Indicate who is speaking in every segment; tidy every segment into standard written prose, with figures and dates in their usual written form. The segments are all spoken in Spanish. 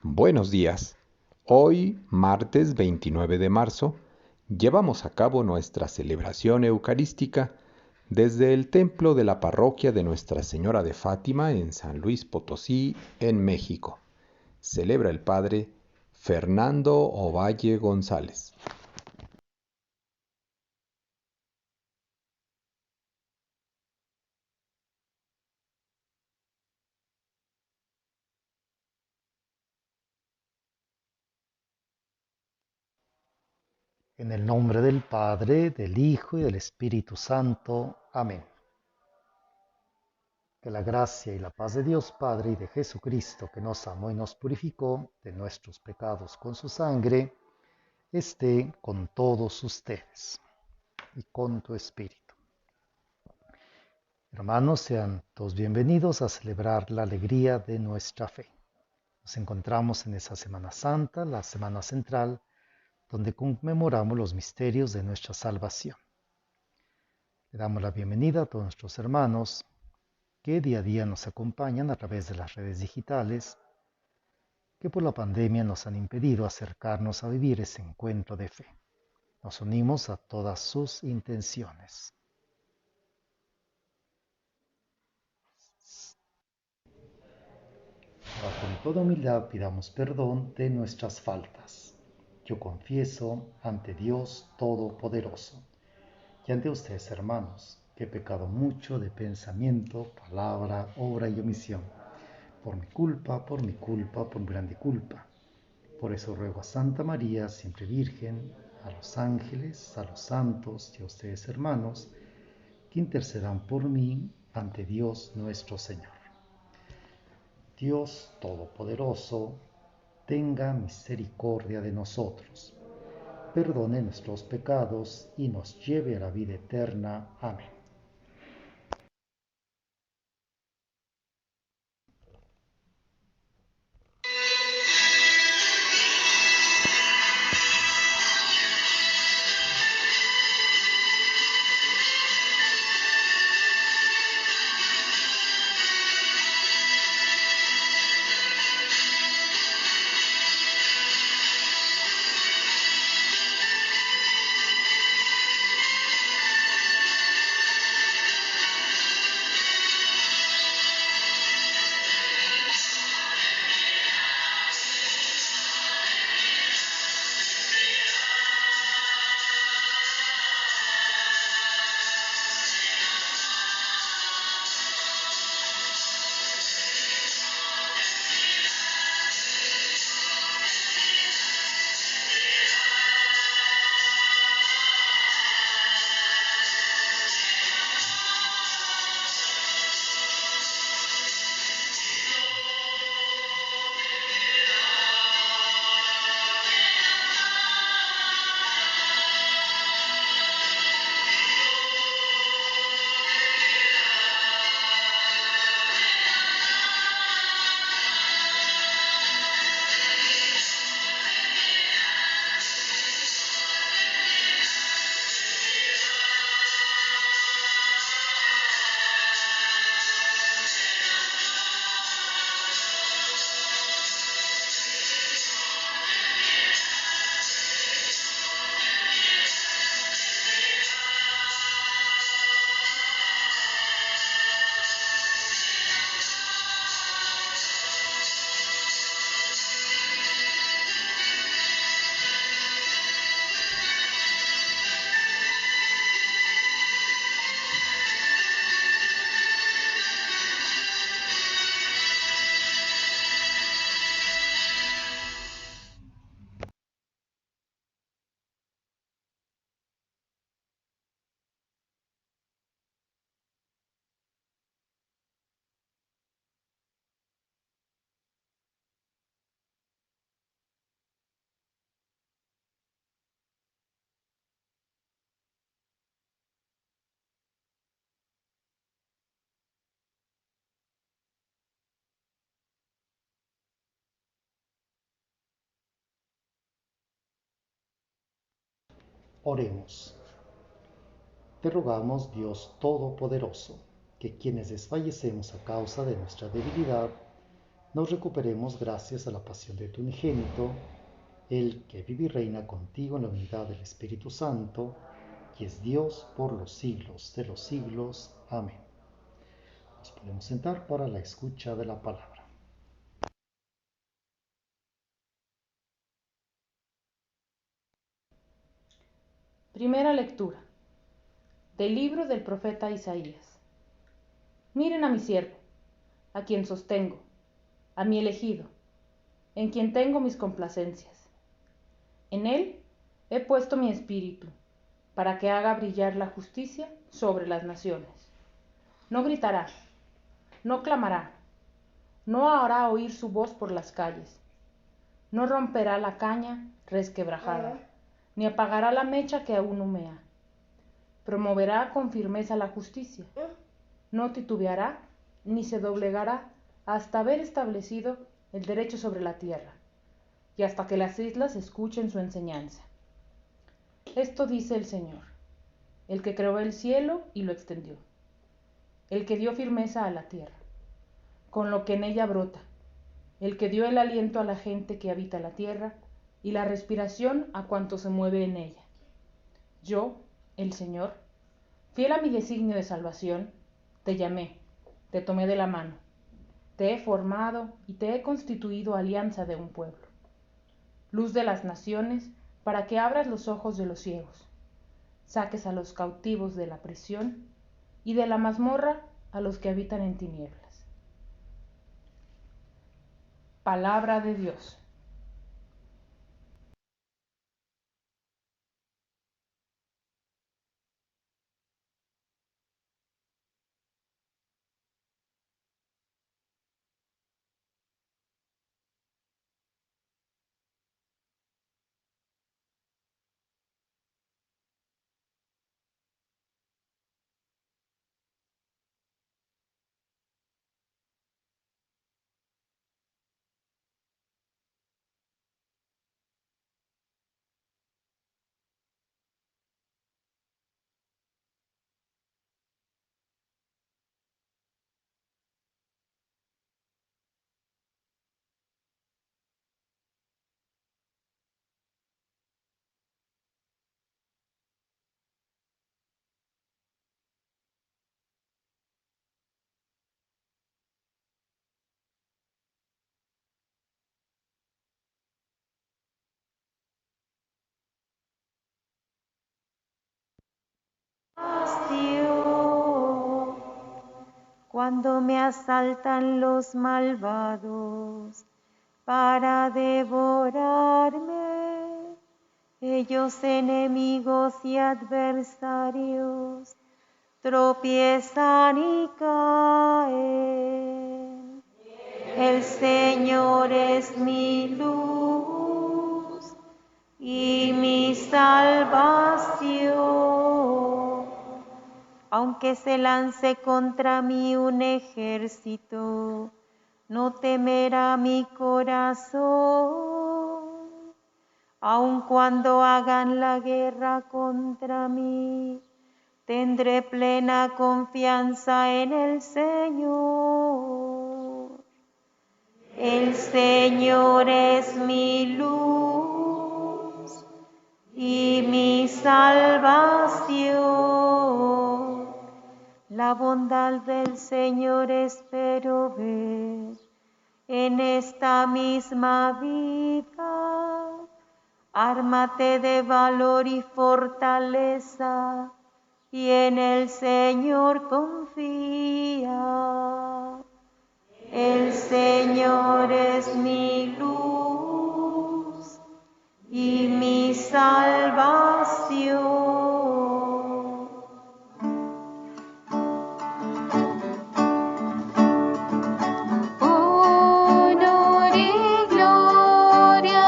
Speaker 1: Buenos días. Hoy, martes 29 de marzo, llevamos a cabo nuestra celebración eucarística desde el templo de la parroquia de Nuestra Señora de Fátima en San Luis Potosí, en México. Celebra el Padre Fernando Ovalle González.
Speaker 2: En el nombre del Padre, del Hijo y del Espíritu Santo. Amén. Que la gracia y la paz de Dios Padre y de Jesucristo, que nos amó y nos purificó de nuestros pecados con su sangre, esté con todos ustedes y con tu espíritu. Hermanos, sean todos bienvenidos a celebrar la alegría de nuestra fe. Nos encontramos en esa Semana Santa, la Semana Central, donde conmemoramos los misterios de nuestra salvación. Le damos la bienvenida a todos nuestros hermanos que día a día nos acompañan a través de las redes digitales que por la pandemia nos han impedido acercarnos a vivir ese encuentro de fe. Nos unimos a todas sus intenciones. Ahora con toda humildad pidamos perdón de nuestras faltas. Yo confieso ante Dios Todopoderoso y ante ustedes, hermanos, que he pecado mucho de pensamiento, palabra, obra y omisión, por mi culpa, por mi grande culpa. Por eso ruego a Santa María, siempre Virgen, a los ángeles, a los santos y a ustedes, hermanos, que intercedan por mí ante Dios nuestro Señor. Dios Todopoderoso, tenga misericordia de nosotros, perdone nuestros pecados y nos lleve a la vida eterna. Amén. Oremos. Te rogamos, Dios Todopoderoso, que quienes desfallecemos a causa de nuestra debilidad, nos recuperemos gracias a la pasión de tu unigénito, el que vive y reina contigo en la unidad del Espíritu Santo, y es Dios por los siglos de los siglos. Amén. Nos podemos sentar para la escucha de la palabra.
Speaker 3: Primera lectura del libro del profeta Isaías. Miren a mi siervo, a quien sostengo, a mi elegido, en quien tengo mis complacencias. En él he puesto mi espíritu, para que haga brillar la justicia sobre las naciones. No gritará, no clamará, no hará oír su voz por las calles, no romperá la caña resquebrajada, ni apagará la mecha que aún humea. Promoverá con firmeza la justicia, no titubeará ni se doblegará hasta haber establecido el derecho sobre la tierra, y hasta que las islas escuchen su enseñanza. Esto dice el Señor, el que creó el cielo y lo extendió, el que dio firmeza a la tierra, con lo que en ella brota, el que dio el aliento a la gente que habita la tierra y la respiración a cuanto se mueve en ella. Yo, el Señor, fiel a mi designio de salvación, te llamé, te tomé de la mano, te he formado y te he constituido alianza de un pueblo, luz de las naciones, para que abras los ojos de los ciegos, saques a los cautivos de la prisión y de la mazmorra a los que habitan en tinieblas. Palabra de Dios.
Speaker 4: Cuando me asaltan los malvados para devorarme, ellos enemigos y adversarios tropiezan y caen. El Señor es mi luz y mi salvación. Aunque se lance contra mí un ejército, no temerá mi corazón. Aun cuando hagan la guerra contra mí, tendré plena confianza en el Señor. El Señor es mi luz y mi salvación. La bondad del Señor espero ver en esta misma vida. Ármate de valor y fortaleza, y en el Señor confía. El Señor es mi luz y mi salvación.
Speaker 5: Honor y gloria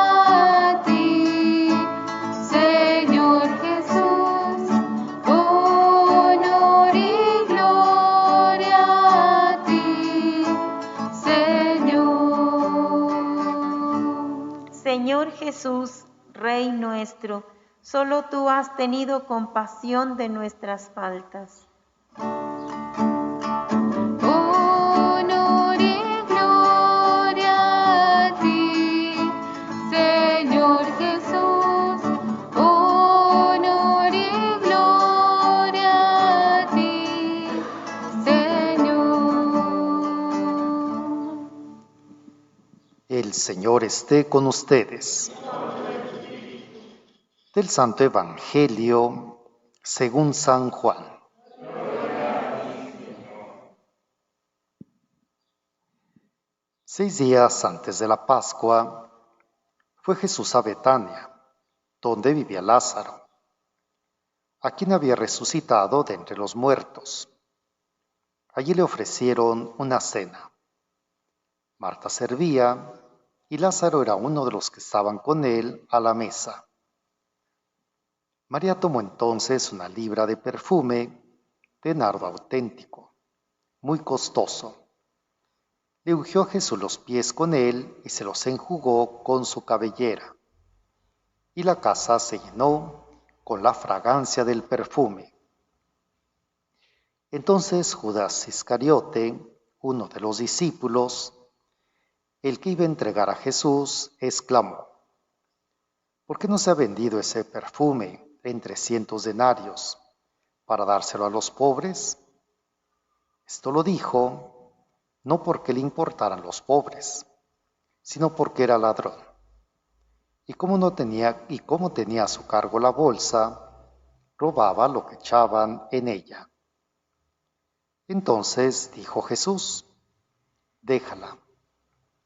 Speaker 5: a ti, Señor Jesús. Honor y gloria a ti, Señor.
Speaker 4: Señor Jesús, Rey nuestro, solo tú has tenido compasión de nuestras faltas.
Speaker 5: Honor y gloria
Speaker 2: El Señor esté con ustedes. Del Santo Evangelio según San Juan. Seis días antes de la Pascua, fue Jesús a Betania, donde vivía Lázaro, a quien había resucitado de entre los muertos. Allí le ofrecieron una cena. Marta servía y Lázaro era uno de los que estaban con él a la mesa. María tomó entonces una libra de perfume de nardo auténtico, muy costoso. Le ungió a Jesús los pies con él y se los enjugó con su cabellera. Y la casa se llenó con la fragancia del perfume. Entonces Judas Iscariote, uno de los discípulos, el que iba a entregar a Jesús, exclamó: ¿por qué no se ha vendido ese perfume en 300 denarios para dárselo a los pobres? Esto lo dijo no porque le importaran los pobres, sino porque era ladrón. Y como tenía a su cargo la bolsa, robaba lo que echaban en ella. Entonces dijo Jesús: déjala.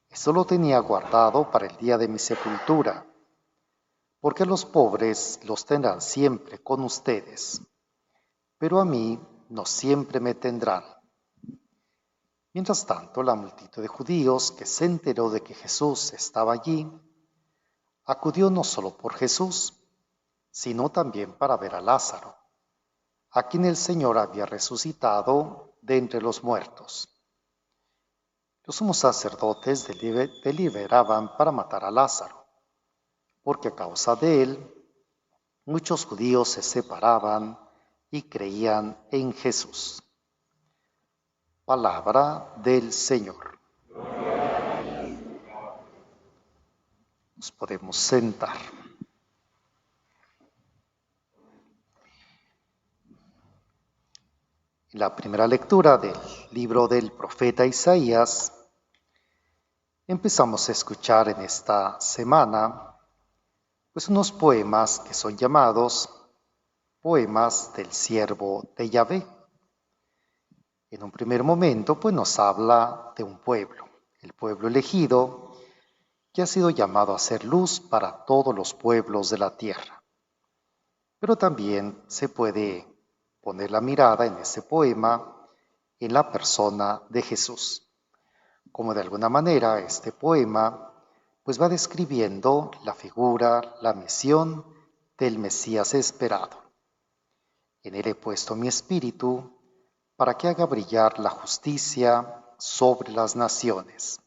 Speaker 2: Esto lo tenía guardado para el día de mi sepultura, porque los pobres los tendrán siempre con ustedes, pero a mí no siempre me tendrán. Mientras tanto, la multitud de judíos que se enteró de que Jesús estaba allí, acudió no solo por Jesús, sino también para ver a Lázaro, a quien el Señor había resucitado de entre los muertos. Los sumos sacerdotes deliberaban para matar a Lázaro, porque a causa de él muchos judíos se separaban y creían en Jesús. Palabra del Señor. Nos podemos sentar. En la primera lectura del libro del profeta Isaías, empezamos a escuchar en esta semana pues unos poemas que son llamados poemas del siervo de Yahvé. En un primer momento pues nos habla de un pueblo, el pueblo elegido, que ha sido llamado a ser luz para todos los pueblos de la tierra. Pero también se puede poner la mirada en ese poema en la persona de Jesús, como de alguna manera este poema pues va describiendo la figura, la misión del Mesías esperado. En él he puesto mi espíritu para que haga brillar la justicia sobre las naciones.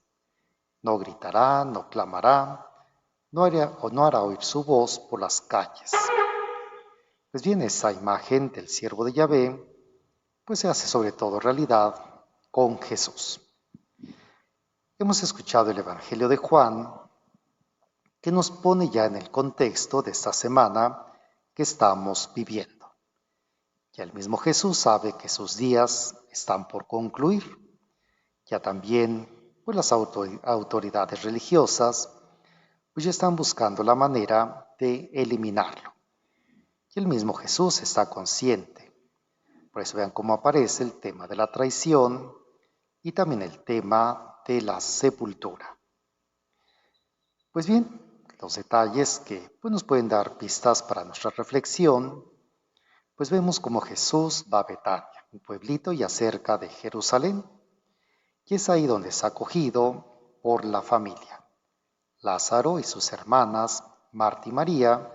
Speaker 2: No gritará, no clamará, no hará oír su voz por las calles. Pues bien, esa imagen del siervo de Yahvé pues se hace sobre todo realidad con Jesús. Hemos escuchado el Evangelio de Juan, que nos pone ya en el contexto de esta semana que estamos viviendo. Ya el mismo Jesús sabe que sus días están por concluir. Ya también pues las autoridades religiosas pues ya están buscando la manera de eliminarlo. Y el mismo Jesús está consciente. Por eso vean cómo aparece el tema de la traición y también el tema de la sepultura. Pues bien, los detalles que pues, nos pueden dar pistas para nuestra reflexión, pues vemos cómo Jesús va a Betania, un pueblito ya cerca de Jerusalén, y es ahí donde es acogido por la familia, Lázaro y sus hermanas, Marta y María,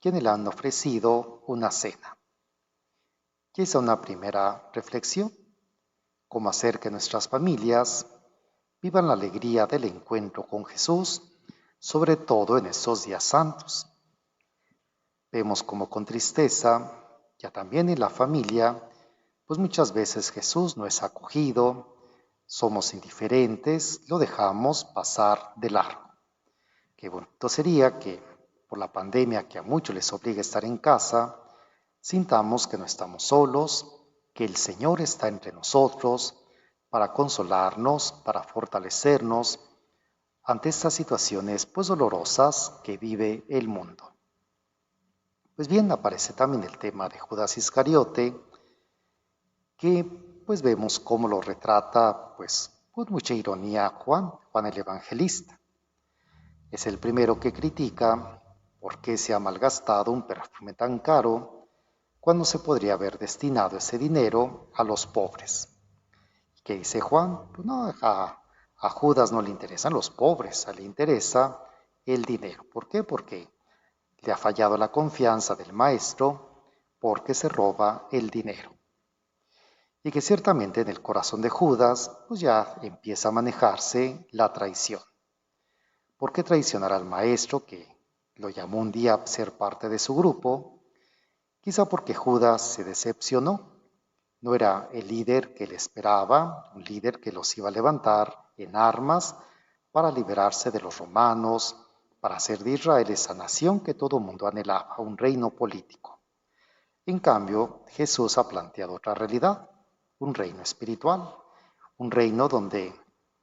Speaker 2: quienes le han ofrecido una cena. Y esa es una primera reflexión, cómo hacer que nuestras familias vivan la alegría del encuentro con Jesús, sobre todo en estos días santos. Vemos como con tristeza, ya también en la familia, pues muchas veces Jesús no es acogido, somos indiferentes, lo dejamos pasar de largo. Qué bonito sería que por la pandemia que a muchos les obliga a estar en casa, sintamos que no estamos solos, que el Señor está entre nosotros para consolarnos, para fortalecernos, ante estas situaciones pues dolorosas que vive el mundo. Pues bien, aparece también el tema de Judas Iscariote, que pues vemos cómo lo retrata pues con mucha ironía Juan el Evangelista. Es el primero que critica por qué se ha malgastado un perfume tan caro cuando se podría haber destinado ese dinero a los pobres. ¿Y qué dice Juan? Pues no, a Judas no le interesan los pobres, le interesa el dinero. ¿Por qué? Porque le ha fallado la confianza del maestro, porque se roba el dinero. Y que ciertamente en el corazón de Judas pues ya empieza a manejarse la traición. ¿Por qué traicionar al maestro que lo llamó un día a ser parte de su grupo? Quizá porque Judas se decepcionó. No era el líder que él esperaba, un líder que los iba a levantar en armas para liberarse de los romanos, para hacer de Israel esa nación que todo mundo anhelaba, un reino político. En cambio, Jesús ha planteado otra realidad, un reino espiritual, un reino donde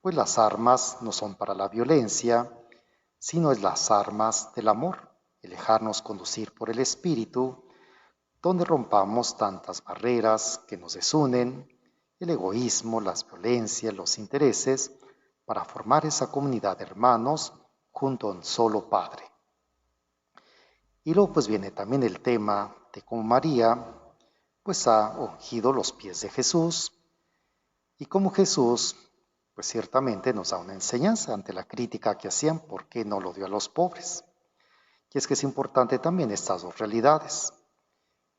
Speaker 2: pues las armas no son para la violencia, sino es las armas del amor, el dejarnos conducir por el Espíritu, donde rompamos tantas barreras que nos desunen, el egoísmo, las violencias, los intereses, para formar esa comunidad de hermanos junto a un solo Padre. Y luego pues viene también el tema de cómo María pues ha ungido los pies de Jesús y cómo Jesús pues ciertamente nos da una enseñanza ante la crítica que hacían por qué no lo dio a los pobres. Y es que es importante también estas dos realidades.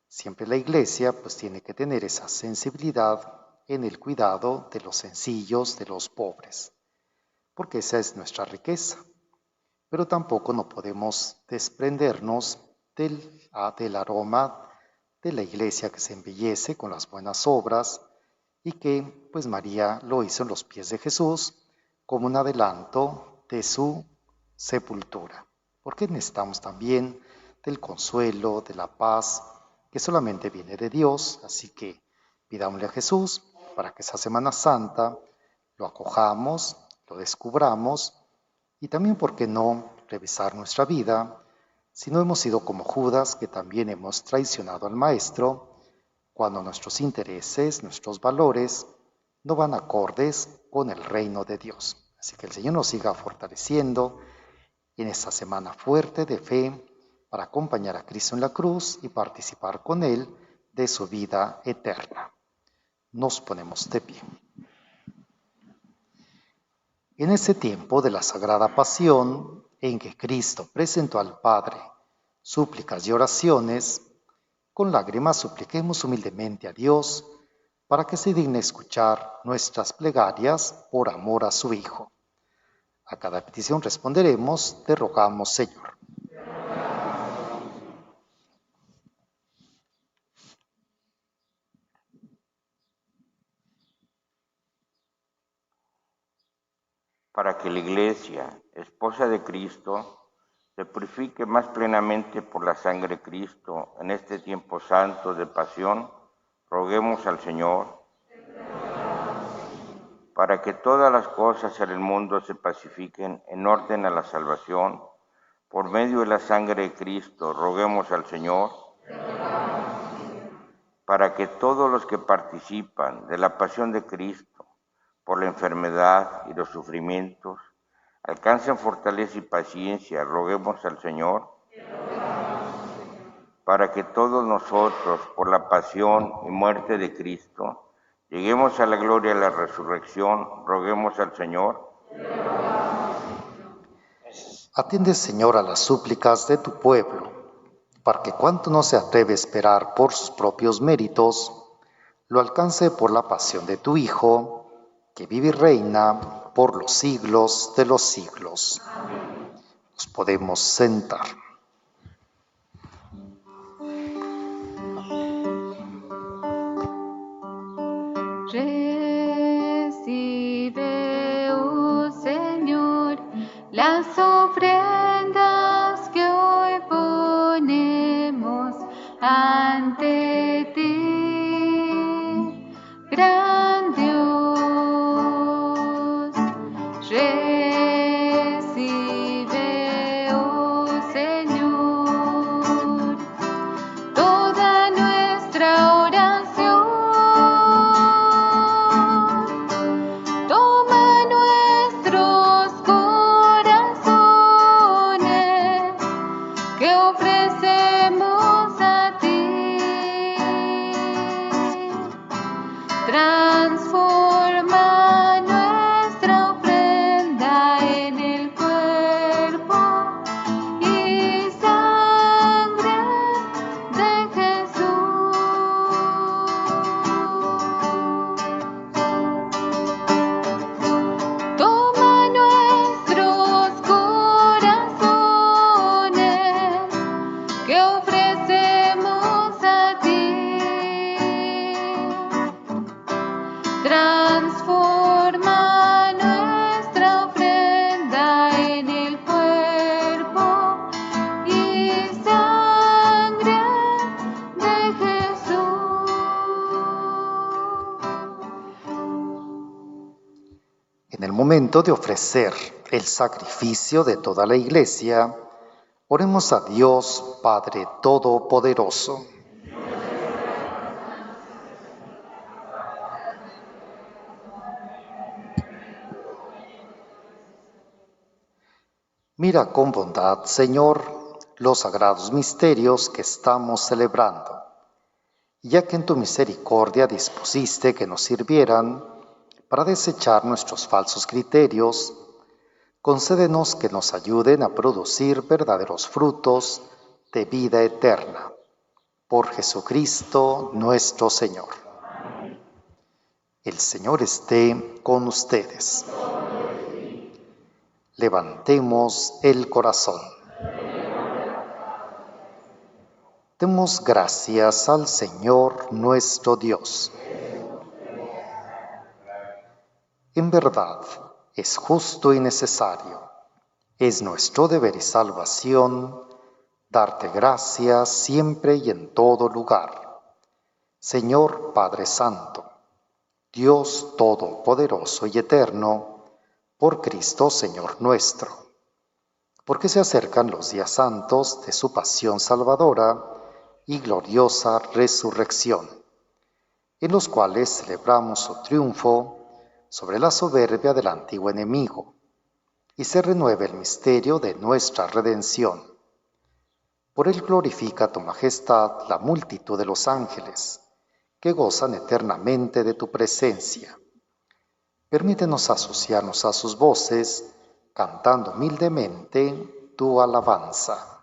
Speaker 2: Siempre la Iglesia pues tiene que tener esa sensibilidad en el cuidado de los sencillos, de los pobres, porque esa es nuestra riqueza. Pero tampoco no podemos desprendernos del aroma de la Iglesia que se embellece con las buenas obras y que pues María lo hizo en los pies de Jesús como un adelanto de su sepultura. Porque necesitamos también del consuelo, de la paz, que solamente viene de Dios, así que pidámosle a Jesús para que esa Semana Santa lo acojamos, lo descubramos y también, ¿por qué no revisar nuestra vida si no hemos sido como Judas, que también hemos traicionado al Maestro cuando nuestros intereses, nuestros valores no van acordes con el reino de Dios? Así que el Señor nos siga fortaleciendo en esta semana fuerte de fe para acompañar a Cristo en la cruz y participar con Él de su vida eterna. Nos ponemos de pie. En ese tiempo de la Sagrada Pasión, en que Cristo presentó al Padre súplicas y oraciones, con lágrimas supliquemos humildemente a Dios para que se digne escuchar nuestras plegarias por amor a su Hijo. A cada petición responderemos, te rogamos, Señor.
Speaker 6: Para que la Iglesia, esposa de Cristo, se purifique más plenamente por la sangre de Cristo en este tiempo santo de pasión, roguemos al Señor. Para que todas las cosas en el mundo se pacifiquen en orden a la salvación, por medio de la sangre de Cristo, roguemos al Señor. Para que todos los que participan de la pasión de Cristo, por la enfermedad y los sufrimientos, alcancen fortaleza y paciencia, roguemos al Señor. Para que todos nosotros, por la pasión y muerte de Cristo, lleguemos a la gloria de la resurrección, roguemos al Señor.
Speaker 2: Atiende, Señor, a las súplicas de tu pueblo, para que cuanto no se atreve a esperar por sus propios méritos, lo alcance por la pasión de tu Hijo, que vive y reina por los siglos de los siglos. Amén. Nos podemos sentar.
Speaker 5: Recibe, oh Señor, las ofrendas que hoy ponemos ante ti, gran Dios. Recibe,
Speaker 2: momento de ofrecer el sacrificio de toda la Iglesia, oremos a Dios Padre Todopoderoso. Mira con bondad, Señor, los sagrados misterios que estamos celebrando, ya que en tu misericordia dispusiste que nos sirvieran para desechar nuestros falsos criterios, concédenos que nos ayuden a producir verdaderos frutos de vida eterna. Por Jesucristo nuestro Señor. El Señor esté con ustedes. Levantemos el corazón. Demos gracias al Señor nuestro Dios. En verdad, es justo y necesario, es nuestro deber y salvación, darte gracias siempre y en todo lugar. Señor Padre Santo, Dios Todopoderoso y Eterno, por Cristo Señor nuestro, porque se acercan los días santos de su pasión salvadora y gloriosa resurrección, en los cuales celebramos su triunfo sobre la soberbia del antiguo enemigo, y se renueva el misterio de nuestra redención. Por él glorifica tu majestad la multitud de los ángeles, que gozan eternamente de tu presencia. Permítenos asociarnos a sus voces, cantando humildemente tu alabanza.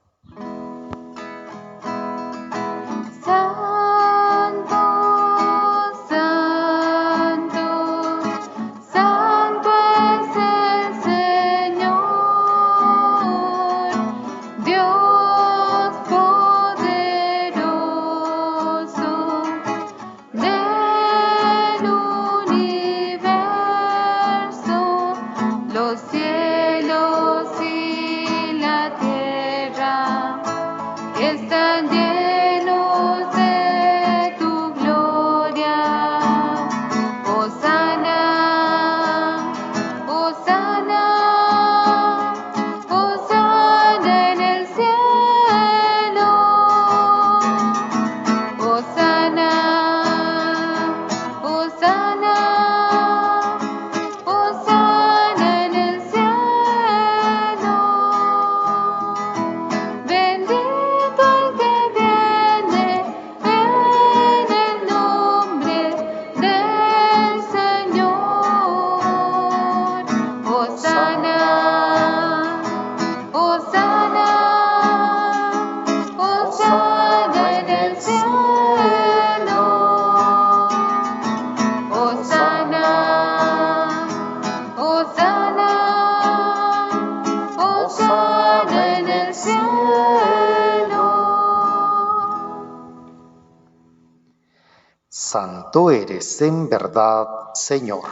Speaker 2: Santo eres en verdad, Señor,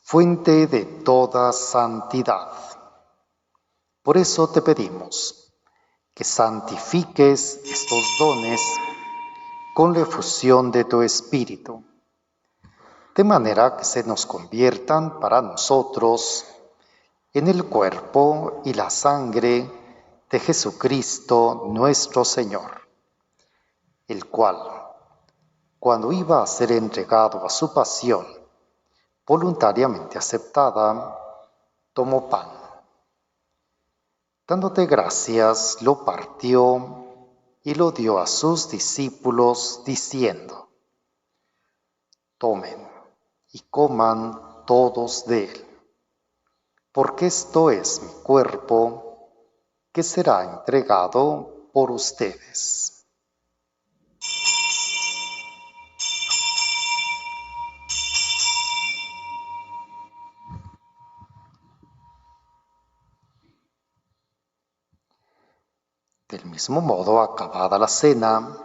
Speaker 2: fuente de toda santidad. Por eso te pedimos que santifiques estos dones con la efusión de tu Espíritu, de manera que se nos conviertan para nosotros en el cuerpo y la sangre de Jesucristo nuestro Señor, el cual, cuando iba a ser entregado a su pasión, voluntariamente aceptada, tomó pan. Dándote gracias, lo partió y lo dio a sus discípulos, diciendo: tomen y coman todos de él, porque esto es mi cuerpo, que será entregado por ustedes. Del mismo modo, acabada la cena,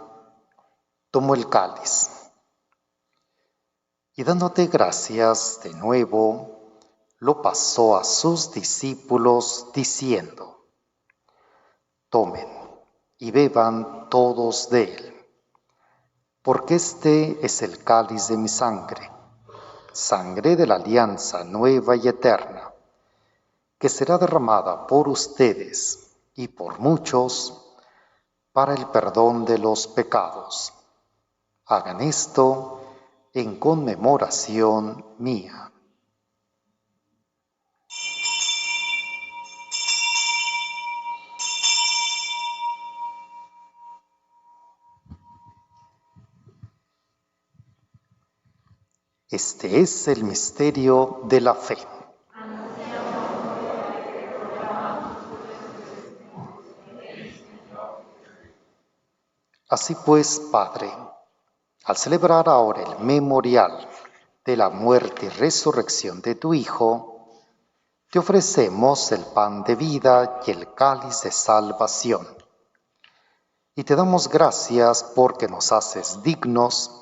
Speaker 2: tomó el cáliz y, dándote gracias de nuevo, lo pasó a sus discípulos, diciendo: tomen y beban todos de él, porque este es el cáliz de mi sangre, sangre de la alianza nueva y eterna, que será derramada por ustedes y por muchos para el perdón de los pecados. Hagan esto en conmemoración mía. Este es el misterio de la fe. Así pues, Padre, al celebrar ahora el memorial de la muerte y resurrección de tu Hijo, te ofrecemos el pan de vida y el cáliz de salvación. Y te damos gracias porque nos haces dignos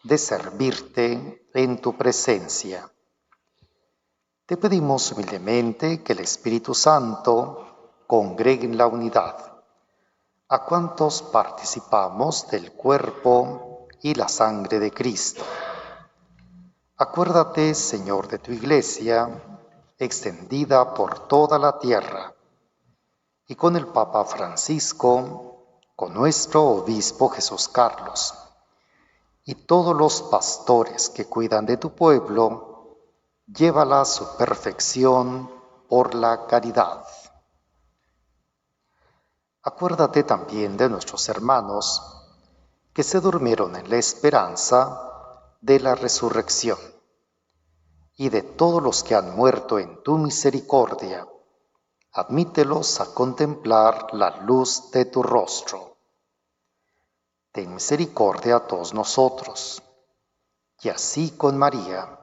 Speaker 2: de servirte en tu presencia. Te pedimos humildemente que el Espíritu Santo congregue en la unidad a cuantos participamos del cuerpo y la sangre de Cristo. Acuérdate, Señor, de tu Iglesia, extendida por toda la tierra, y con el Papa Francisco, con nuestro Obispo Jesús Carlos, y todos los pastores que cuidan de tu pueblo, llévala a su perfección por la caridad. Acuérdate también de nuestros hermanos que se durmieron en la esperanza de la resurrección, y de todos los que han muerto en tu misericordia. Admítelos a contemplar la luz de tu rostro. Ten misericordia a todos nosotros, y así con María,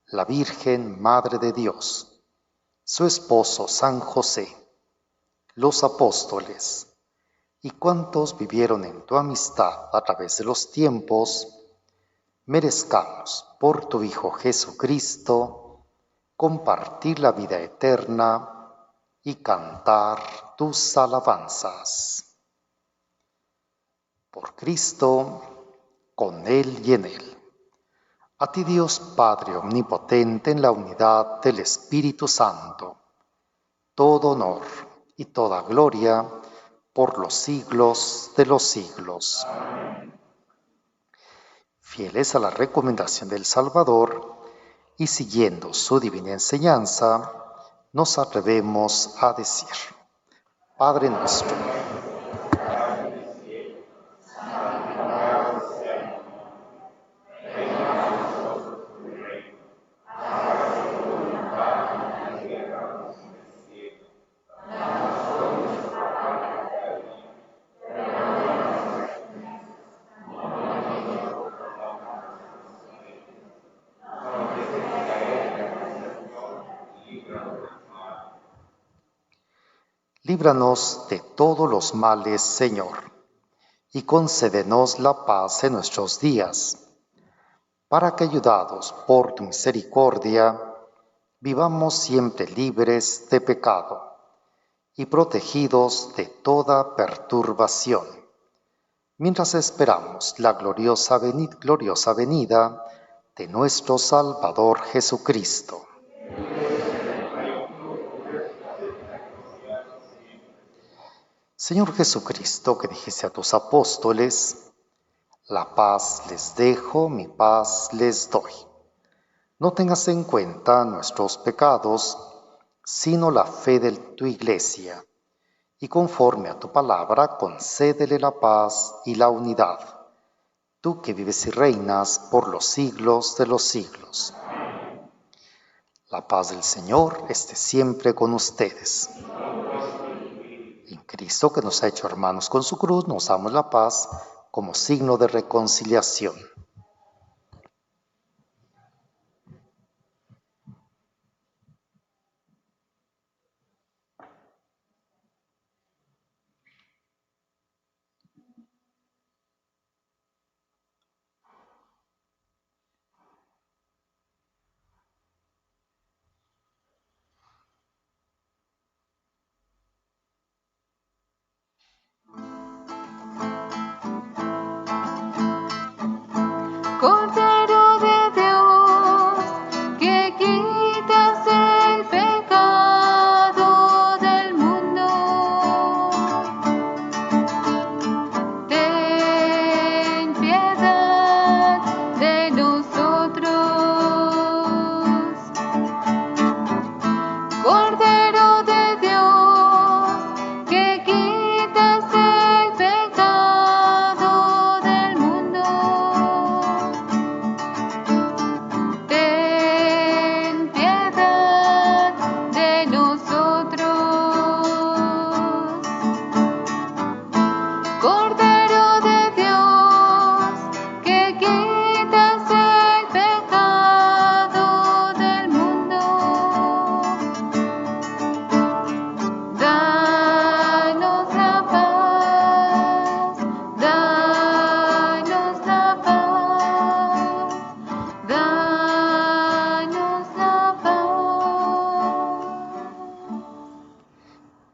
Speaker 2: la Virgen Madre de Dios, su esposo San José, los apóstoles y cuantos vivieron en tu amistad a través de los tiempos, merezcamos por tu Hijo Jesucristo compartir la vida eterna y cantar tus alabanzas. Por Cristo, con Él y en Él. A ti Dios Padre Omnipotente, en la unidad del Espíritu Santo, todo honor y toda gloria por los siglos de los siglos. Fieles a la recomendación del Salvador y siguiendo su divina enseñanza, nos atrevemos a decir: Padre nuestro, líbranos de todos los males, Señor, y concédenos la paz en nuestros días, para que, ayudados por tu misericordia, vivamos siempre libres de pecado y protegidos de toda perturbación, mientras esperamos la gloriosa venida de nuestro Salvador Jesucristo. Señor Jesucristo, que dijiste a tus apóstoles: la paz les dejo, mi paz les doy. No tengas en cuenta nuestros pecados, sino la fe de tu Iglesia, y conforme a tu palabra concédele la paz y la unidad, tú que vives y reinas por los siglos de los siglos. La paz del Señor esté siempre con ustedes. En Cristo, que nos ha hecho hermanos con su cruz, nos damos la paz como signo de reconciliación.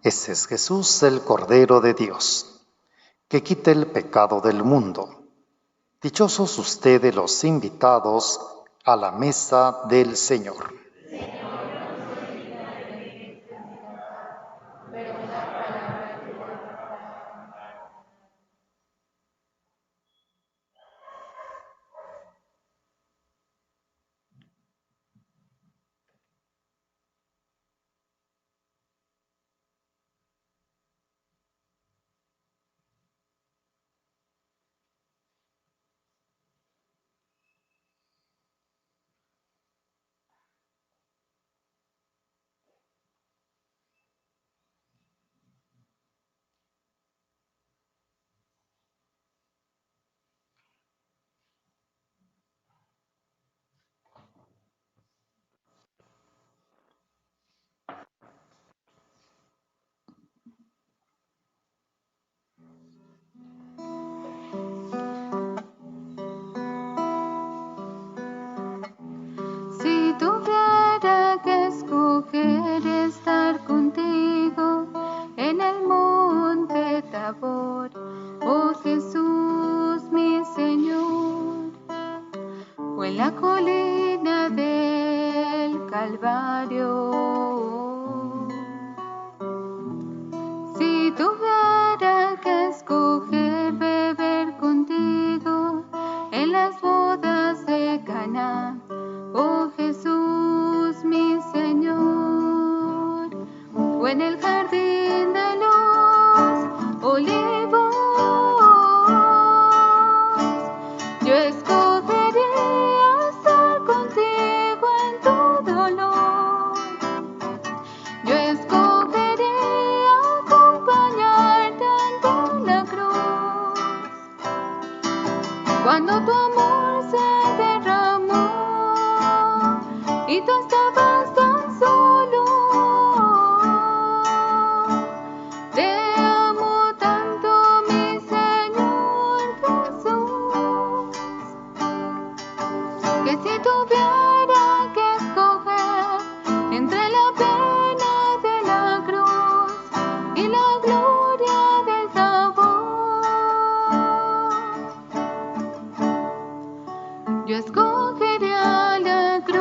Speaker 2: Ese es Jesús, el Cordero de Dios, que quita el pecado del mundo. Dichosos ustedes los invitados a la mesa del Señor.
Speaker 5: Si tuviera que escoger estar contigo en el monte Tabor, oh Jesús mi Señor, o en la colina del Calvario. Si tuviera que escoger beber contigo en las bodas de Caná, oh Jesús mi Señor, o en el jardín de los olivos, yo escogería estar contigo en tu dolor. Yo escogería acompañarte ante la cruz. Cuando tu amor se derramó y tú estabas tan solo, te amo tanto, mi Señor Jesús, que si tuviera que escoger entre la pena de la cruz y la gloria del Tabor, yo escogería la cruz.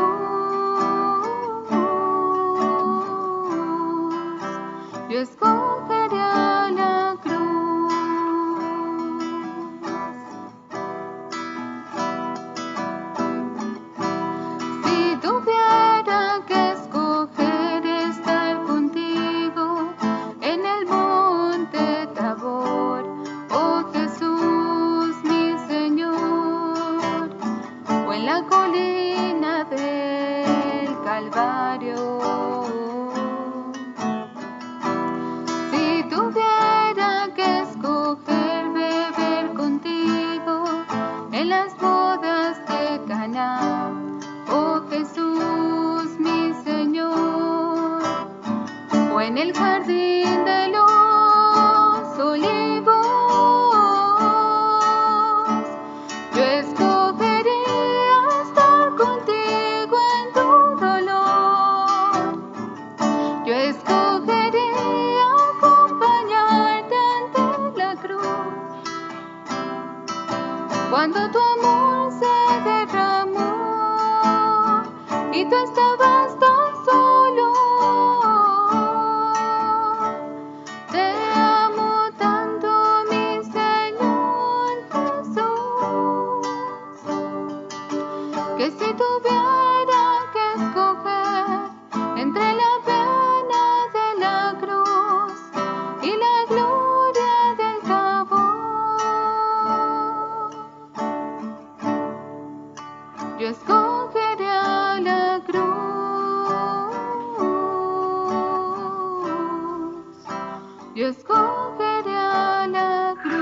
Speaker 5: Yo escogería la cruz. Si tuviera que escoger estar contigo en el monte Tabor, oh Jesús mi Señor, o en la colina del Calvario. Si tuviera que escoger beber contigo en las bodas de Caná, oh Jesús mi Señor, o en el jardín de los olivos, yo escogería estar contigo en tu dolor. Yo escogería acompañarte ante la cruz. Cuando tu amor se derramó y tú estabas tan solo, te amo tanto, mi Señor Jesús, que si tuviera que escoger entre la pena de la cruz y la gloria del Tabor, yo escogería la cruz. Yo escogería la cruz.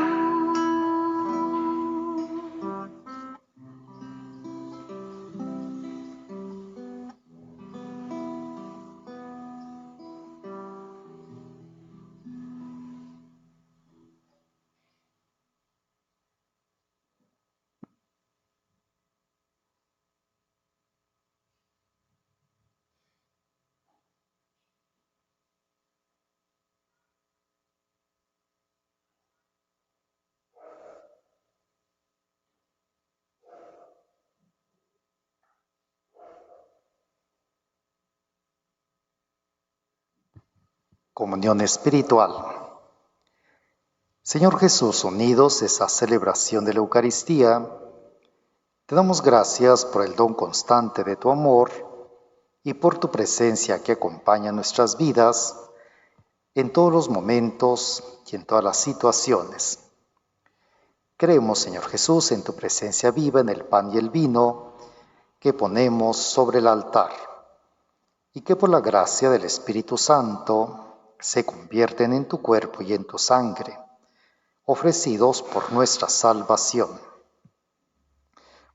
Speaker 2: Comunión espiritual. Señor Jesús, unidos a esa celebración de la Eucaristía, te damos gracias por el don constante de tu amor y por tu presencia que acompaña nuestras vidas en todos los momentos y en todas las situaciones. Creemos, Señor Jesús, en tu presencia viva en el pan y el vino que ponemos sobre el altar y que por la gracia del Espíritu Santo se convierten en tu cuerpo y en tu sangre, ofrecidos por nuestra salvación.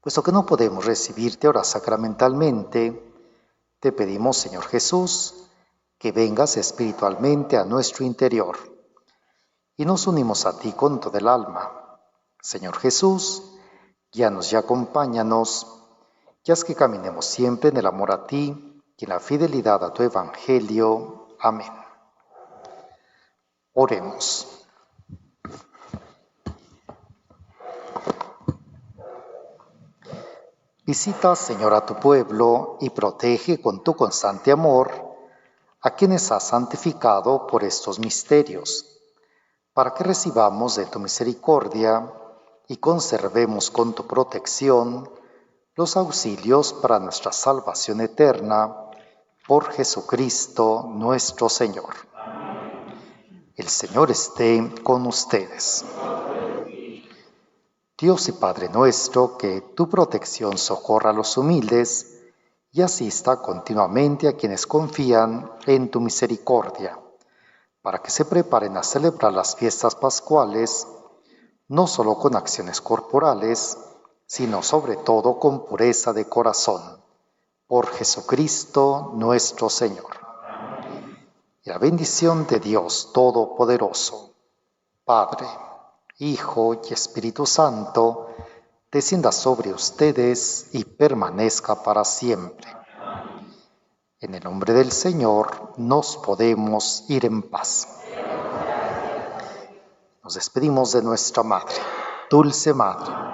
Speaker 2: Puesto que no podemos recibirte ahora sacramentalmente, te pedimos, Señor Jesús, que vengas espiritualmente a nuestro interior y nos unimos a ti con todo el alma. Señor Jesús, guíanos y acompáñanos, y haz que caminemos siempre en el amor a ti y en la fidelidad a tu Evangelio. Amén. Oremos. Visita, Señor, a tu pueblo y protege con tu constante amor a quienes has santificado por estos misterios, para que recibamos de tu misericordia y conservemos con tu protección los auxilios para nuestra salvación eterna, por Jesucristo nuestro Señor. El Señor esté con ustedes. Dios y Padre nuestro, que tu protección socorra a los humildes y asista continuamente a quienes confían en tu misericordia, para que se preparen a celebrar las fiestas pascuales, no solo con acciones corporales, sino sobre todo con pureza de corazón, por Jesucristo nuestro Señor. Y la bendición de Dios Todopoderoso, Padre, Hijo y Espíritu Santo, descienda sobre ustedes y permanezca para siempre. En el nombre del Señor nos podemos ir en paz. Nos despedimos de nuestra Madre, Dulce Madre.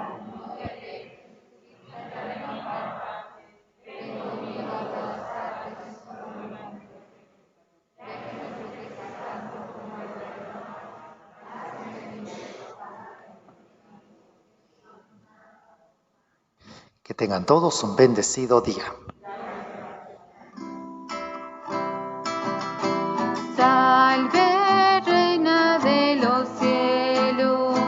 Speaker 2: Que tengan todos un bendecido día.
Speaker 5: Salve, Reina de los cielos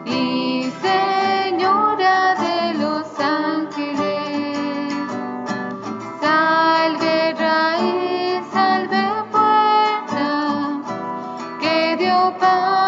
Speaker 5: y Señora de los ángeles. Salve, raíz, salve, puerta, que dio paz